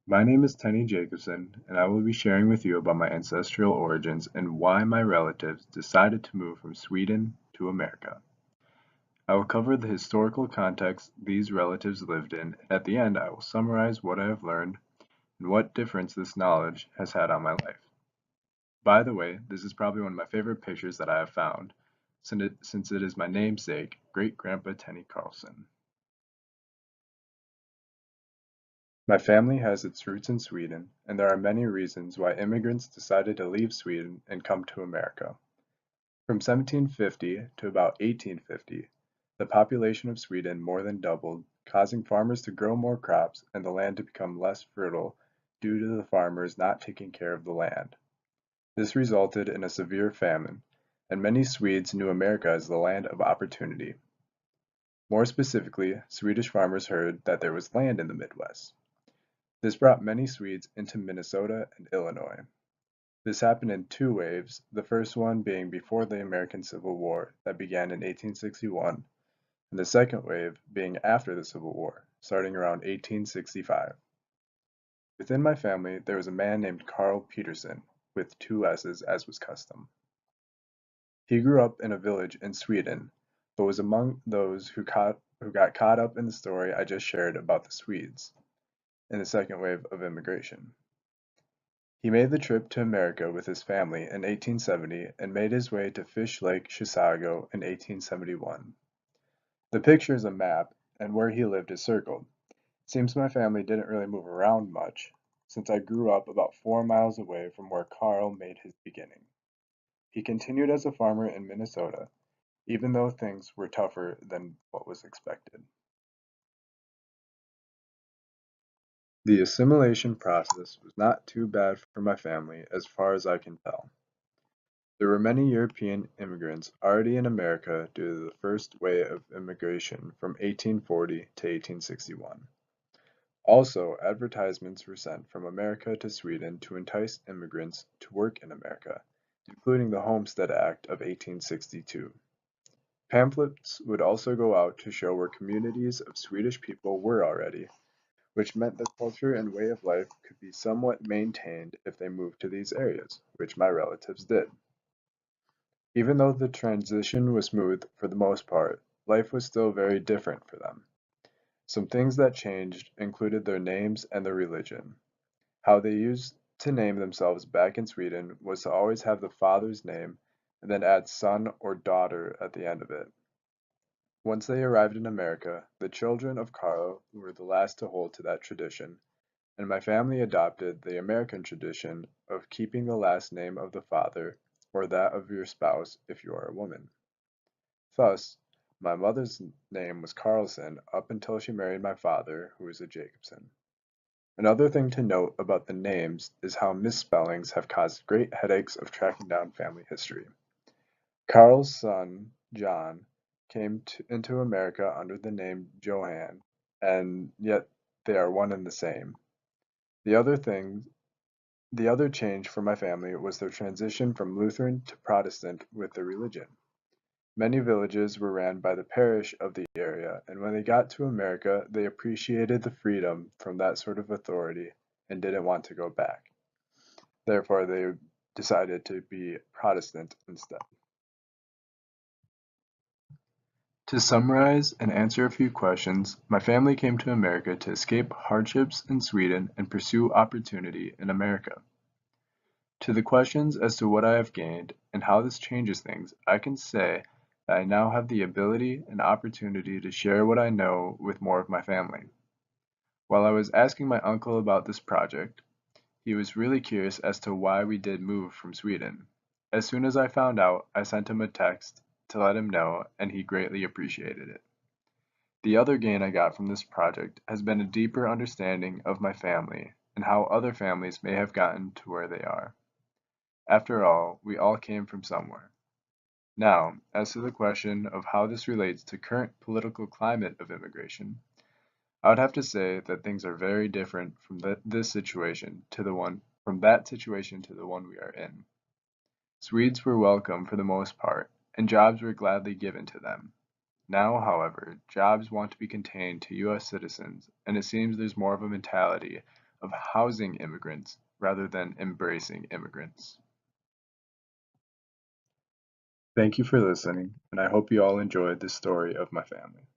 My name is Tenny Jacobson, and I will be sharing with you about my ancestral origins and why my relatives decided to move from Sweden to America. I will cover the historical context these relatives lived in, and at the end I will summarize what I have learned and what difference this knowledge has had on my life. By the way, this is probably one of my favorite pictures that I have found, since it is my namesake, Great-Grandpa Tenny Carlson. My family has its roots in Sweden, and there are many reasons why immigrants decided to leave Sweden and come to America. From 1750 to about 1850, the population of Sweden more than doubled, causing farmers to grow more crops and the land to become less fertile due to the farmers not taking care of the land. This resulted in a severe famine, and many Swedes knew America as the land of opportunity. More specifically, Swedish farmers heard that there was land in the Midwest. This brought many Swedes into Minnesota and Illinois. This happened in two waves, the first one being before the American Civil War that began in 1861, and the second wave being after the Civil War, starting around 1865. Within my family, there was a man named Carl Petersson, with two S's as was custom. He grew up in a village in Sweden, but was among those who got caught up in the story I just shared about the Swedes in the second wave of immigration. He made the trip to America with his family in 1870 and made his way to Fish Lake, Chisago in 1871. The picture is a map, and where he lived is circled. It seems my family didn't really move around much, since I grew up about 4 miles away from where Carl made his beginning. He continued as a farmer in Minnesota, even though things were tougher than what was expected. The assimilation process was not too bad for my family as far as I can tell. There were many European immigrants already in America due to the first wave of immigration from 1840 to 1861. Also, advertisements were sent from America to Sweden to entice immigrants to work in America, including the Homestead Act of 1862. Pamphlets would also go out to show where communities of Swedish people were already, which meant the culture and way of life could be somewhat maintained if they moved to these areas, which my relatives did. Even though the transition was smooth for the most part, life was still very different for them. Some things that changed included their names and their religion. How they used to name themselves back in Sweden was to always have the father's name and then add son or daughter at the end of it. Once they arrived in America, the children of Carlo were the last to hold to that tradition, and my family adopted the American tradition of keeping the last name of the father or that of your spouse if you are a woman. Thus, my mother's name was Carlson up until she married my father, who was a Jacobson. Another thing to note about the names is how misspellings have caused great headaches of tracking down family history. Carl's son, John, into America under the name Johann, and yet they are one and the same. The other thing The other change for my family was their transition from Lutheran to Protestant with their religion. Many villages were ran by the parish of the area, and when they got to America, they appreciated the freedom from that sort of authority and didn't want to go back. Therefore, they decided to be Protestant instead. To summarize and answer a few questions, my family came to America to escape hardships in Sweden and pursue opportunity in America. To the questions as to what I have gained and how this changes things, I can say that I now have the ability and opportunity to share what I know with more of my family. While I was asking my uncle about this project, he was really curious as to why we did move from Sweden. As soon as I found out, I sent him a text to let him know, and he greatly appreciated it. The other gain I got from this project has been a deeper understanding of my family and how other families may have gotten to where they are. After all, we all came from somewhere. Now, as to the question of how this relates to current political climate of immigration, I would have to say that things are very different from this situation to the one from that situation to the one we are in. Swedes were welcome for the most part, and jobs were gladly given to them. Now, however, jobs want to be contained to US citizens, and it seems there's more of a mentality of housing immigrants rather than embracing immigrants. Thank you for listening, and I hope you all enjoyed the story of my family.